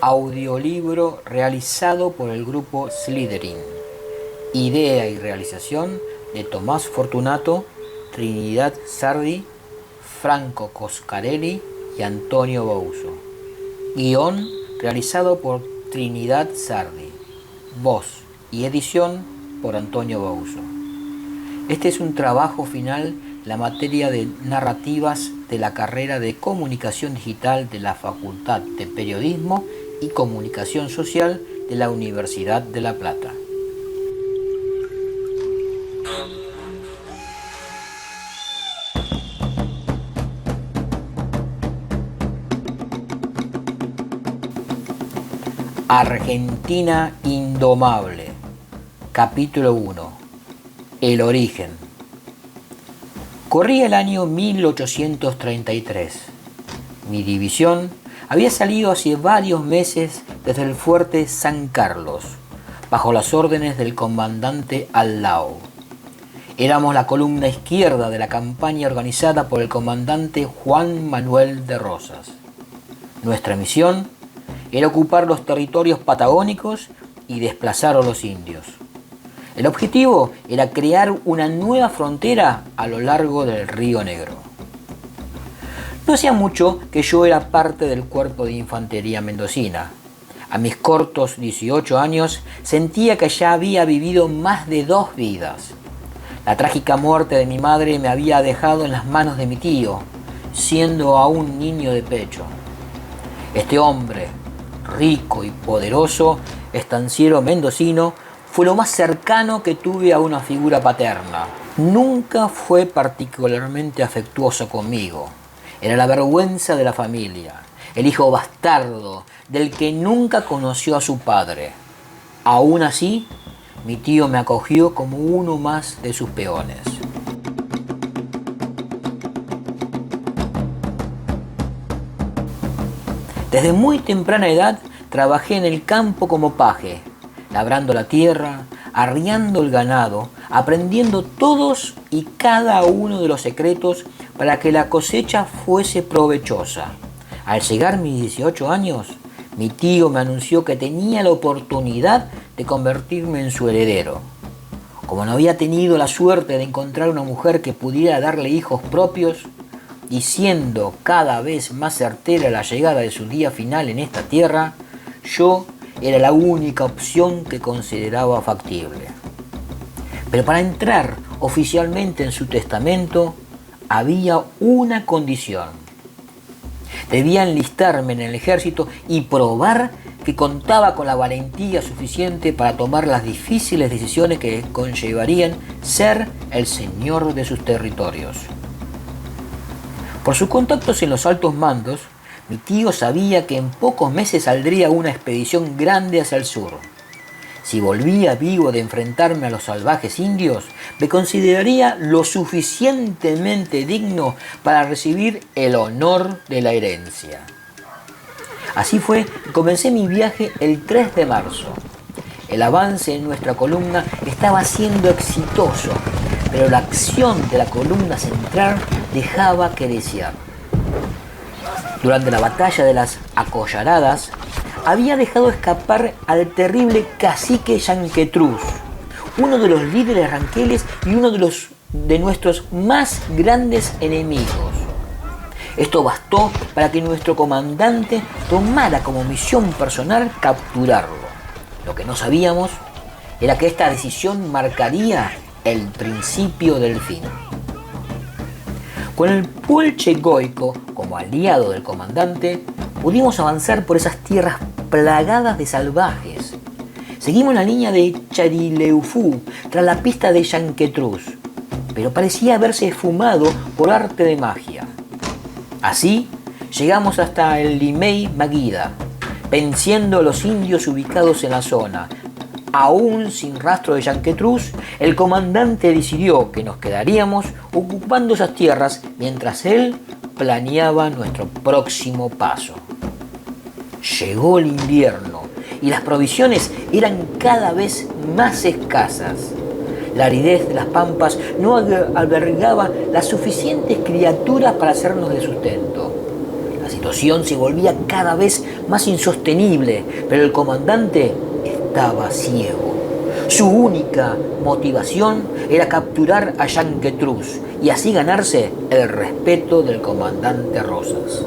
audiolibro realizado por el grupo Slytherin. Idea y realización de Tomás Fortunato, Trinidad Sardi, Franco Coscarelli y Antonio Bouso. Guión realizado por Trinidad Sardi. Voz y edición por Antonio Bouso. Este es un trabajo final en la materia de narrativas de la carrera de Comunicación Digital de la Facultad de Periodismo y Comunicación Social de la Universidad de La Plata. Argentina Indomable. Capítulo 1. El origen. Corría el año 1833. Mi división había salido hace varios meses desde el fuerte San Carlos, bajo las órdenes del comandante Aldao. Éramos la columna izquierda de la campaña organizada por el comandante Juan Manuel de Rosas. Nuestra misión era ocupar los territorios patagónicos y desplazar a los indios. El objetivo era crear una nueva frontera a lo largo del Río Negro. No hacía mucho que yo era parte del cuerpo de infantería mendocina. A mis cortos 18 años sentía que ya había vivido más de 2 vidas. La trágica muerte de mi madre me había dejado en las manos de mi tío, siendo aún niño de pecho. Este hombre, rico y poderoso, estanciero mendocino, fue lo más cercano que tuve a una figura paterna. Nunca fue particularmente afectuoso conmigo. Era la vergüenza de la familia, el hijo bastardo del que nunca conoció a su padre. Aún así, mi tío me acogió como uno más de sus peones. Desde muy temprana edad trabajé en el campo como paje, labrando la tierra, arriando el ganado, aprendiendo todos y cada uno de los secretos para que la cosecha fuese provechosa. Al llegar mis 18 años, mi tío me anunció que tenía la oportunidad de convertirme en su heredero. Como no había tenido la suerte de encontrar una mujer que pudiera darle hijos propios, y siendo cada vez más certera la llegada de su día final en esta tierra, yo era la única opción que consideraba factible. Pero para entrar oficialmente en su testamento había una condición. Debía enlistarme en el ejército y probar que contaba con la valentía suficiente para tomar las difíciles decisiones que conllevarían ser el señor de sus territorios. Por sus contactos en los altos mandos, mi tío sabía que en pocos meses saldría una expedición grande hacia el sur. Si volvía vivo de enfrentarme a los salvajes indios, me consideraría lo suficientemente digno para recibir el honor de la herencia. Así fue que comencé mi viaje el 3 de marzo. El avance en nuestra columna estaba siendo exitoso, pero la acción de la columna central dejaba que desear. Durante la batalla de las Acollaradas, había dejado escapar al terrible cacique Yanquetruz, uno de los líderes ranqueles y uno de nuestros más grandes enemigos. Esto bastó para que nuestro comandante tomara como misión personal capturarlo. Lo que no sabíamos era que esta decisión marcaría el principio del fin. Con el Pulche Goico como aliado del comandante, pudimos avanzar por esas tierras plagadas de salvajes. Seguimos la línea de Charileufú tras la pista de Yanquetruz, pero parecía haberse esfumado por arte de magia. Así llegamos hasta el Limay Maguida, venciendo a los indios ubicados en la zona. Aún sin rastro de Yanquetruz, el comandante decidió que nos quedaríamos ocupando esas tierras mientras él planeaba nuestro próximo paso. Llegó el invierno y las provisiones eran cada vez más escasas. La aridez de las pampas no albergaba las suficientes criaturas para hacernos de sustento. La situación se volvía cada vez más insostenible, pero el comandante estaba ciego. Su única motivación era capturar a Yanquetruz y así ganarse el respeto del comandante Rosas.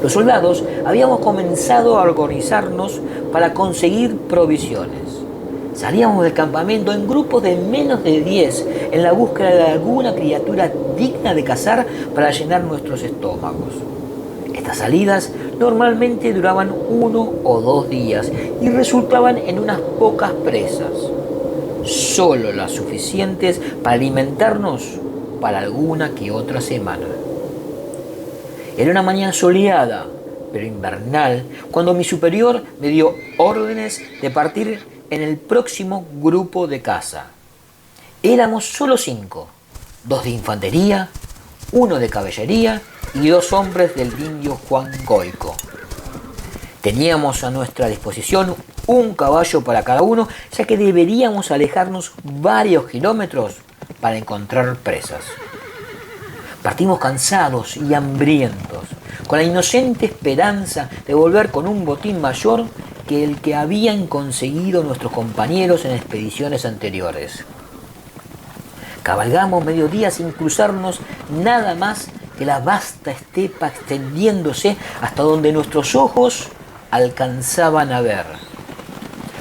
Los soldados habíamos comenzado a organizarnos para conseguir provisiones. Salíamos del campamento en grupos de menos de 10 en la búsqueda de alguna criatura digna de cazar para llenar nuestros estómagos. Estas salidas normalmente duraban 1 o 2 días y resultaban en unas pocas presas, solo las suficientes para alimentarnos para alguna que otra semana. Era una mañana soleada, pero invernal, cuando mi superior me dio órdenes de partir en el próximo grupo de caza. Éramos solo 5, 2 de infantería, 1 de caballería y 2 hombres del indio Juan Goico. Teníamos a nuestra disposición un caballo para cada uno, ya que deberíamos alejarnos varios kilómetros para encontrar presas. Partimos cansados y hambrientos, con la inocente esperanza de volver con un botín mayor que el que habían conseguido nuestros compañeros en expediciones anteriores. Cabalgamos mediodía sin cruzarnos nada más que la vasta estepa extendiéndose hasta donde nuestros ojos alcanzaban a ver.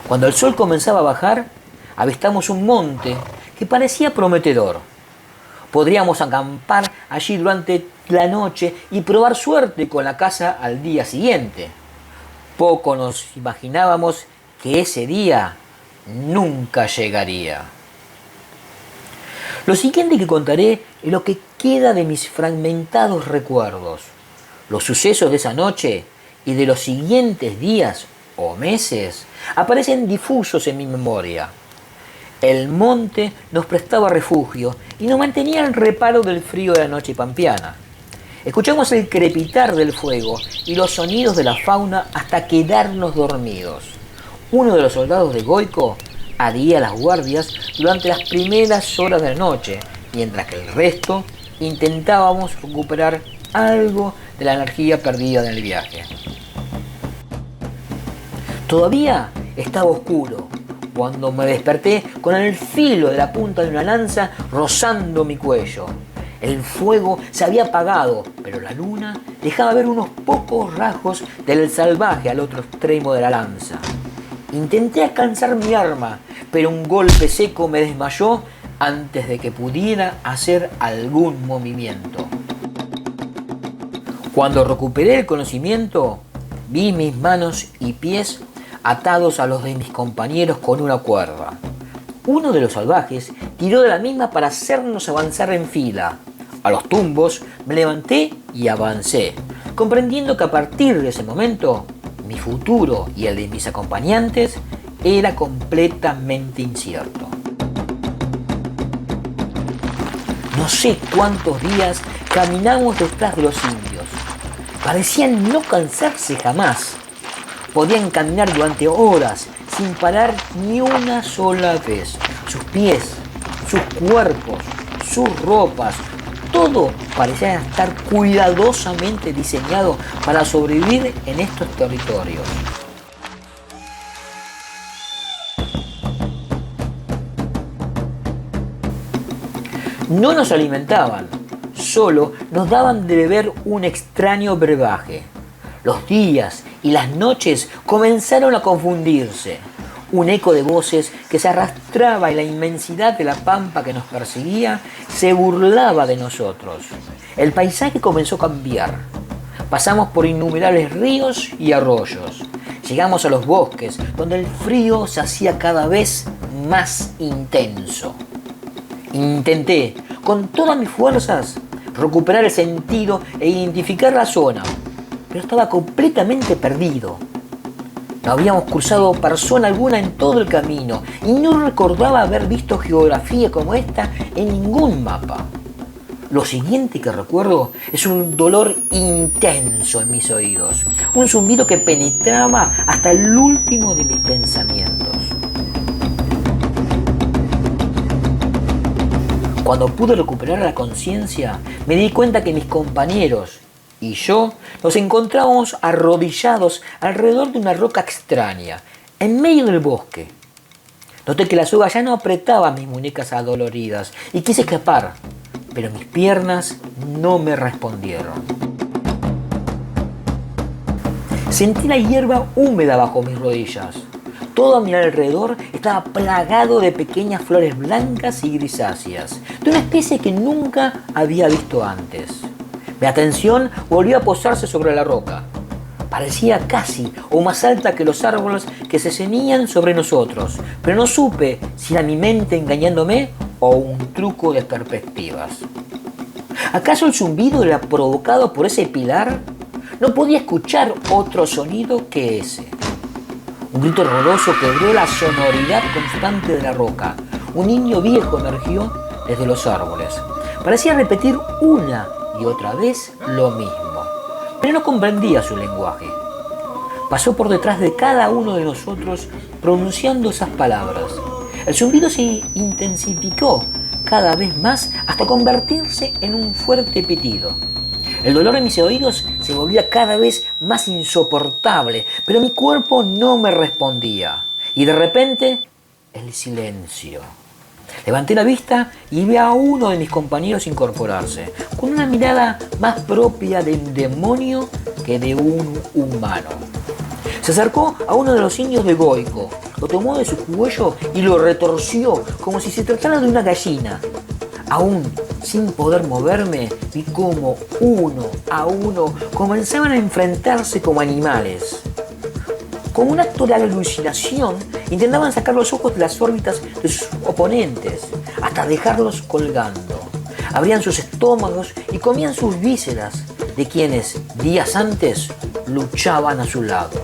Cuando el sol comenzaba a bajar, avistamos un monte que parecía prometedor. Podríamos acampar allí durante la noche y probar suerte con la caza al día siguiente. Poco nos imaginábamos que ese día nunca llegaría. Lo siguiente que contaré es lo que queda de mis fragmentados recuerdos. Los sucesos de esa noche y de los siguientes días o meses aparecen difusos en mi memoria. El monte nos prestaba refugio y nos mantenía en reparo del frío de la noche pampeana. Escuchamos el crepitar del fuego y los sonidos de la fauna hasta quedarnos dormidos. Uno de los soldados de Goico haría las guardias durante las primeras horas de la noche, mientras que el resto intentábamos recuperar algo de la energía perdida en el viaje. Todavía estaba oscuro cuando me desperté con el filo de la punta de una lanza rozando mi cuello. El fuego se había apagado, pero la luna dejaba ver unos pocos rasgos del salvaje al otro extremo de la lanza. Intenté alcanzar mi arma, pero un golpe seco me desmayó antes de que pudiera hacer algún movimiento. Cuando recuperé el conocimiento, vi mis manos y pies atados a los de mis compañeros con una cuerda. Uno de los salvajes tiró de la misma para hacernos avanzar en fila. A los tumbos me levanté y avancé, comprendiendo que a partir de ese momento mi futuro y el de mis acompañantes era completamente incierto. No sé cuántos días caminamos detrás de los indios. Parecían no cansarse jamás. Podían caminar durante horas sin parar ni una sola vez. Sus pies, sus cuerpos, sus ropas, todo parecía estar cuidadosamente diseñado para sobrevivir en estos territorios. No nos alimentaban, solo nos daban de beber un extraño brebaje. Los días y las noches comenzaron a confundirse. Un eco de voces que se arrastraba en la inmensidad de la pampa que nos perseguía se burlaba de nosotros. El paisaje comenzó a cambiar. Pasamos por innumerables ríos y arroyos. Llegamos a los bosques, donde el frío se hacía cada vez más intenso. Intenté, con todas mis fuerzas, recuperar el sentido e identificar la zona, pero estaba completamente perdido. No habíamos cruzado persona alguna en todo el camino y no recordaba haber visto geografía como esta en ningún mapa. Lo siguiente que recuerdo es un dolor intenso en mis oídos, un zumbido que penetraba hasta el último de mis pensamientos. Cuando pude recuperar la conciencia, me di cuenta que mis compañeros y yo nos encontrábamos arrodillados alrededor de una roca extraña, en medio del bosque. Noté que la soga ya no apretaba mis muñecas adoloridas y quise escapar, pero mis piernas no me respondieron. Sentí la hierba húmeda bajo mis rodillas. Todo a mi alrededor estaba plagado de pequeñas flores blancas y grisáceas, de una especie que nunca había visto antes. Mi atención volvió a posarse sobre la roca. Parecía casi o más alta que los árboles que se ceñían sobre nosotros, pero no supe si era mi mente engañándome o un truco de perspectivas. ¿Acaso el zumbido era provocado por ese pilar? No podía escuchar otro sonido que ese. Un grito horroroso quebró la sonoridad constante de la roca. Un niño viejo emergió desde los árboles. Parecía repetir una y otra vez lo mismo, pero no comprendía su lenguaje. Pasó por detrás de cada uno de nosotros pronunciando esas palabras. El zumbido se intensificó cada vez más hasta convertirse en un fuerte pitido. El dolor en mis oídos se volvía cada vez más insoportable, pero mi cuerpo no me respondía. Y de repente, el silencio. Levanté la vista y vi a uno de mis compañeros incorporarse, con una mirada más propia de un demonio que de un humano. Se acercó a uno de los indios de Goico, lo tomó de su cuello y lo retorció como si se tratara de una gallina. Aún sin poder moverme, vi cómo uno a uno comenzaban a enfrentarse como animales. Con un acto de alucinación, intentaban sacar los ojos de las órbitas de sus oponentes, hasta dejarlos colgando. Abrían sus estómagos y comían sus vísceras de quienes, días antes, luchaban a su lado.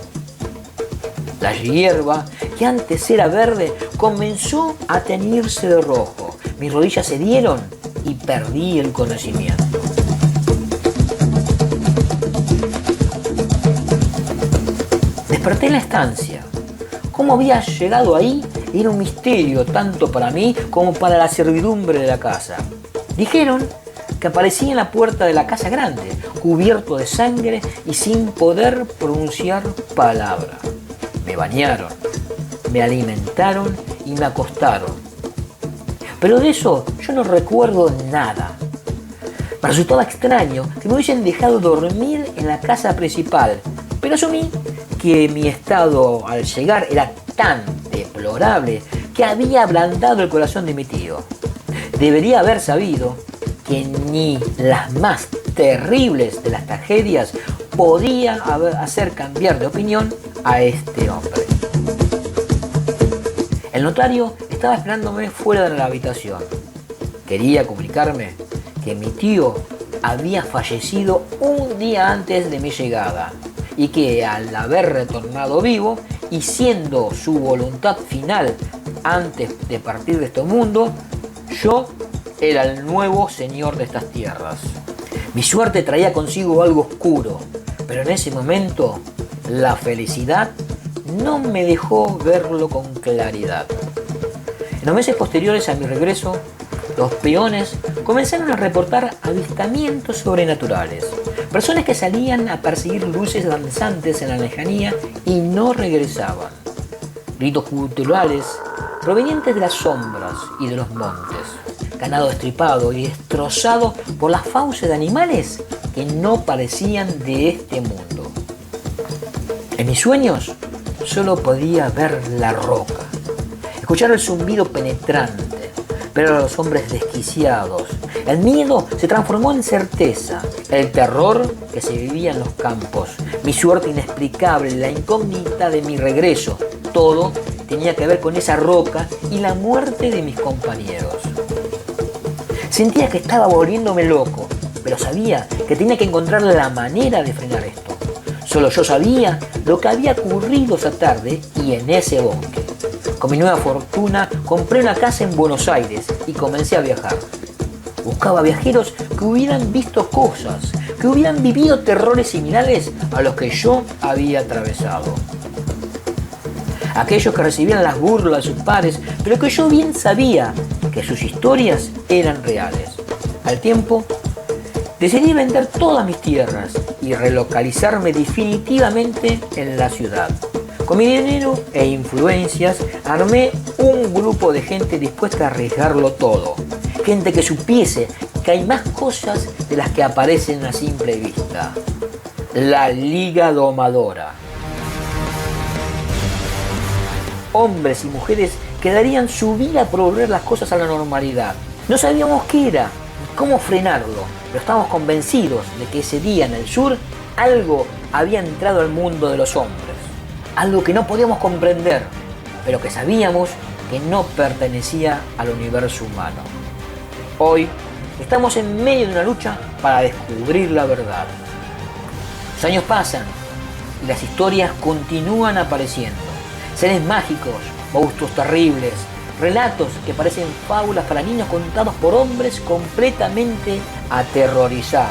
La hierba, que antes era verde, comenzó a teñirse de rojo. Mis rodillas se dieron y perdí el conocimiento. Desperté en la estancia. ¿Cómo había llegado ahí? Era un misterio tanto para mí como para la servidumbre de la casa. Dijeron que aparecí en la puerta de la casa grande, cubierto de sangre y sin poder pronunciar palabra. Me bañaron, me alimentaron y me acostaron. Pero de eso yo no recuerdo nada. Me resultaba extraño que me hubiesen dejado dormir en la casa principal, pero asumí que mi estado al llegar era tan deplorable que había ablandado el corazón de mi tío. Debería haber sabido que ni las más terribles de las tragedias podía hacer cambiar de opinión a este hombre. El notario estaba esperándome fuera de la habitación. Quería comunicarme que mi tío había fallecido un día antes de mi llegada y que al haber retornado vivo y siendo su voluntad final antes de partir de este mundo, yo era el nuevo señor de estas tierras. Mi suerte traía consigo algo oscuro, pero en ese momento la felicidad no me dejó verlo con claridad. En los meses posteriores a mi regreso, los peones comenzaron a reportar avistamientos sobrenaturales. Personas que salían a perseguir luces danzantes en la lejanía y no regresaban. Gritos culturales provenientes de las sombras y de los montes. Ganado destripado y destrozado por las fauces de animales que no parecían de este mundo. En mis sueños solo podía ver la roca, escuchar el zumbido penetrante, ver a los hombres desquiciados. El miedo se transformó en certeza, el terror que se vivía en los campos, mi suerte inexplicable, la incógnita de mi regreso. Todo tenía que ver con esa roca y la muerte de mis compañeros. Sentía que estaba volviéndome loco, pero sabía que tenía que encontrar la manera de frenar esto. Solo yo sabía lo que había ocurrido esa tarde y en ese bosque. Con mi nueva fortuna compré una casa en Buenos Aires y comencé a viajar. Buscaba viajeros que hubieran visto cosas, que hubieran vivido terrores similares a los que yo había atravesado. Aquellos que recibían las burlas de sus pares, pero que yo bien sabía que sus historias eran reales. Al tiempo, Decidí vender todas mis tierras y relocalizarme definitivamente en la ciudad. Con mi dinero e influencias armé un grupo de gente dispuesta a arriesgarlo todo. Gente que supiese que hay más cosas de las que aparecen a simple vista. La Liga Domadora. Hombres y mujeres que darían su vida por volver las cosas a la normalidad. No sabíamos qué era, ni cómo frenarlo, pero estábamos convencidos de que ese día en el sur algo había entrado al mundo de los hombres. Algo que no podíamos comprender, pero que sabíamos que no pertenecía al universo humano. Hoy estamos en medio de una lucha para descubrir la verdad. Los años pasan y las historias continúan apareciendo. Seres mágicos, monstruos terribles, relatos que parecen fábulas para niños contados por hombres completamente aterrorizados.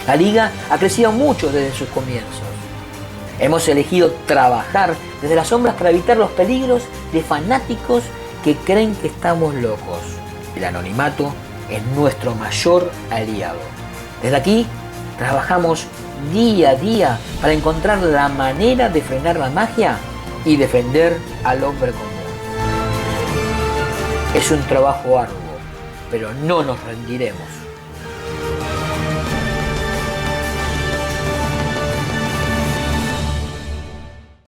La Liga ha crecido mucho desde sus comienzos. Hemos elegido trabajar desde las sombras para evitar los peligros de fanáticos que creen que estamos locos. El anonimato es nuestro mayor aliado. Desde aquí trabajamos día a día para encontrar la manera de frenar la magia y defender al hombre común. Es un trabajo arduo, pero no nos rendiremos.